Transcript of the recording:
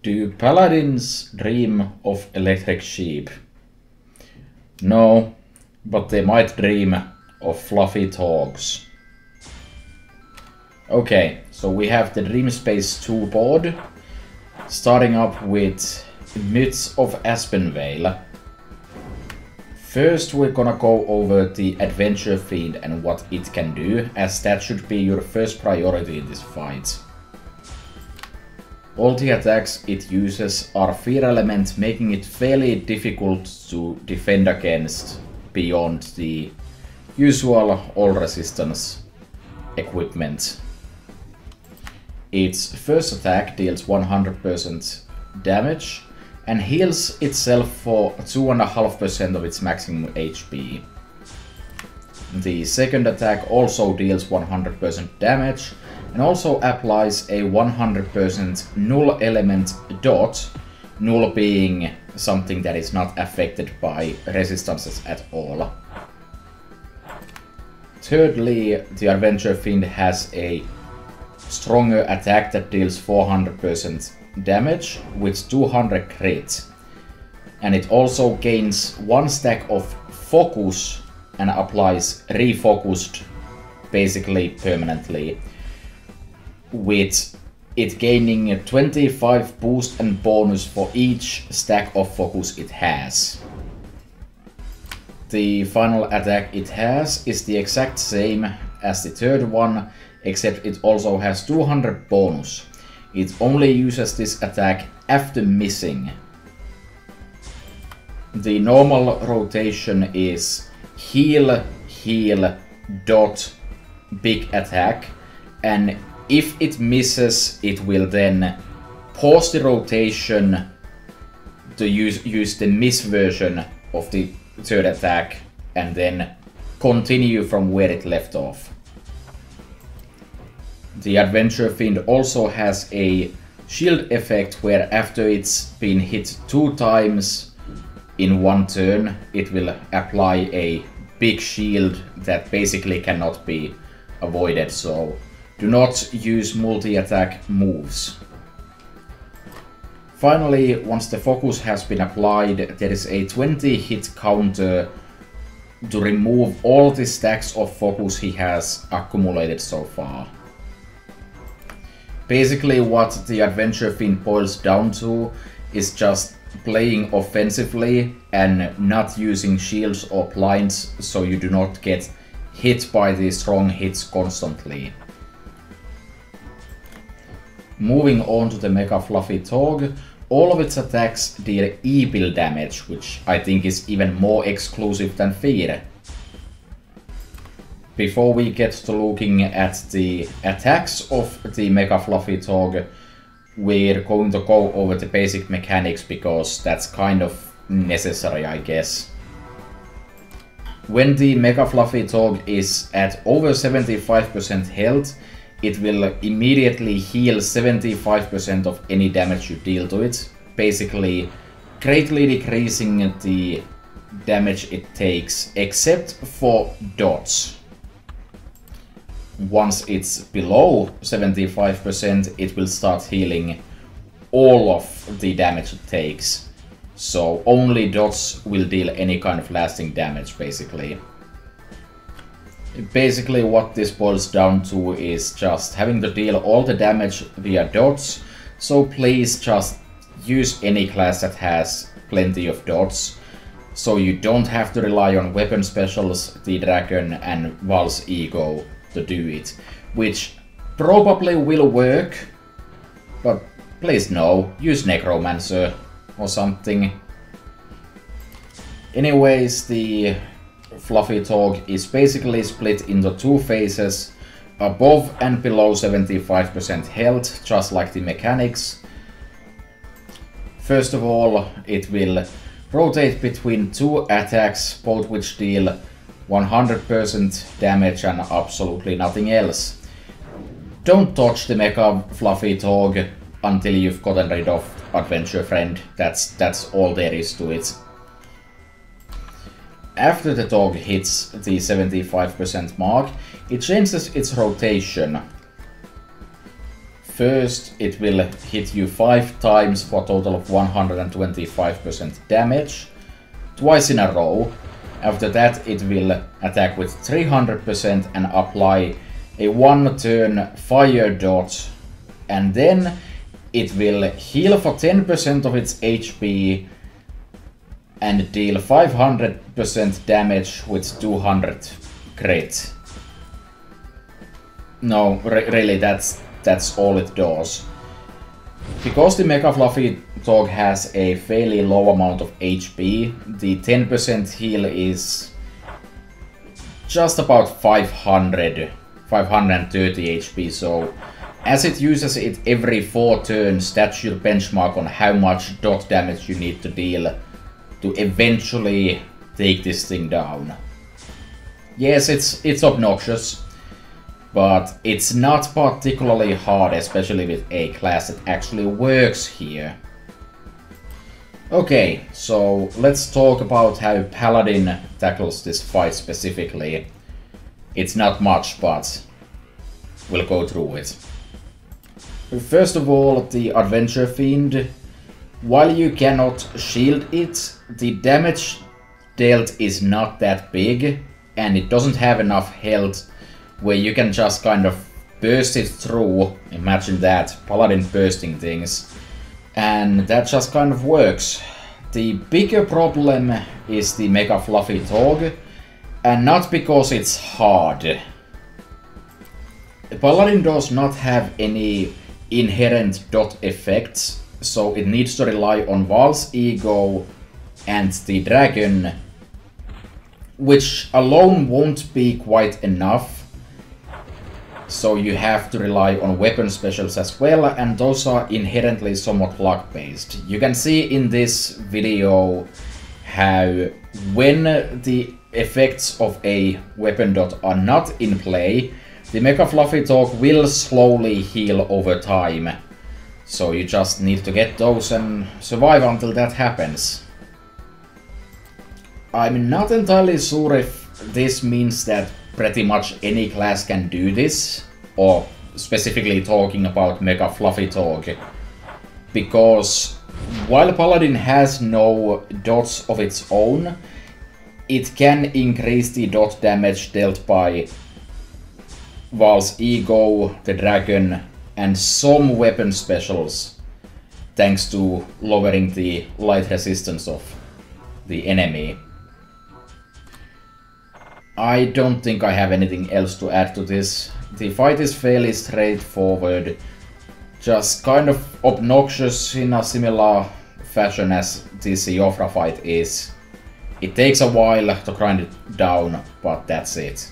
Do paladins dream of electric sheep? No, but they might dream of fluffy dogs. Okay, so we have the Dream Space 2 board, starting up with Myths of Aspenvale. First we're gonna go over the Adventure Fiend and what it can do, as that should be your first priority in this fight. All the attacks it uses are fear element, making it fairly difficult to defend against beyond the usual all resistance equipment. Its first attack deals 100% damage and heals itself for 2.5% of its maximum HP. The second attack also deals 100% damage and also applies a 100% null element dot, null being something that is not affected by resistances at all. Thirdly, the Adventure Fiend has a stronger attack that deals 400% damage with 200 crit. And it also gains 1 stack of focus and applies refocused basically permanently, with it gaining a 25 boost and bonus for each stack of focus it has. The final attack it has is the exact same as the third one, except it also has 200 bonus. It only uses this attack after missing. The normal rotation is heal, heal, dot, big attack, and if it misses, it will then pause the rotation to use the miss version of the third attack and then continue from where it left off. The Adventure Fiend also has a shield effect where after it's been hit 2 times in 1 turn, it will apply a big shield that basically cannot be avoided, so do not use multi-attack moves. Finally, once the focus has been applied, there is a 20 hit counter to remove all the stacks of focus he has accumulated so far. Basically what the Adventure Fiend boils down to is just playing offensively and not using shields or blinds so you do not get hit by the strong hits constantly. Moving on to the Mega Fluffy Dog, all of its attacks deal evil damage, which I think is even more exclusive than fear. Before we get to looking at the attacks of the Mega Fluffy Dog, we're going to go over the basic mechanics because that's kind of necessary, I guess. When the Mega Fluffy Dog is at over 75% health, it will immediately heal 75% of any damage you deal to it, basically greatly decreasing the damage it takes, except for dots. Once it's below 75%, it will start healing all of the damage it takes. So only dots will deal any kind of lasting damage, basically. Basically what this boils down to is just having to deal all the damage via dots, so please just use any class that has plenty of dots, so you don't have to rely on weapon specials, the dragon and Val's ego to do it, which probably will work, but please no, use Necromancer or something. Anyways, the Fluffy Dog is basically split into 2 phases, above and below 75% health, just like the mechanics. First of all, it will rotate between 2 attacks, both which deal 100% damage and absolutely nothing else. Don't touch the Mega Fluffy Dog until you've gotten rid of Adventure Friend. That's all there is to it. After the dog hits the 75% mark, it changes its rotation. first it will hit you 5 times for a total of 125% damage, twice in a row. After that it will attack with 300% and apply a 1-turn fire dot, and then it will heal for 10% of its HP and deal 500% damage with 200 crit. No, really, that's all it does. Because the Mega Fluffy Dog has a fairly low amount of HP, the 10% heal is just about 530 HP, so as it uses it every 4 turns, that's your benchmark on how much dot damage you need to deal to eventually take this thing down. Yes, it's obnoxious, but it's not particularly hard, especially with a class that actually works here. Okay, so let's talk about how Paladin tackles this fight specifically. It's not much, but we'll go through it. First of all, the Adventure Fiend. While you cannot shield it, the damage dealt is not that big, and it doesn't have enough health where you can just kind of burst it through. Imagine that, Paladin bursting things. And that just kind of works. The bigger problem is the Mega Fluffy Dog, and not because it's hard. Paladin does not have any inherent dot effects, so it needs to rely on Val's Ego and the Dragon, which alone won't be quite enough. So you have to rely on weapon specials as well, and those are inherently somewhat luck based. You can see in this video how when the effects of a weapon dot are not in play, the Mega Fluffy Dog will slowly heal over time. So you just need to get those and survive until that happens. I'm not entirely sure if this means that pretty much any class can do this, or specifically talking about Mega Fluffy Dog, because while Paladin has no dots of its own, it can increase the dot damage dealt by Val's Ego, the Dragon, and some weapon specials, thanks to lowering the light resistance of the enemy. I don't think I have anything else to add to this. The fight is fairly straightforward, just kind of obnoxious in a similar fashion as the Siofra fight is. It takes a while to grind it down, but that's it.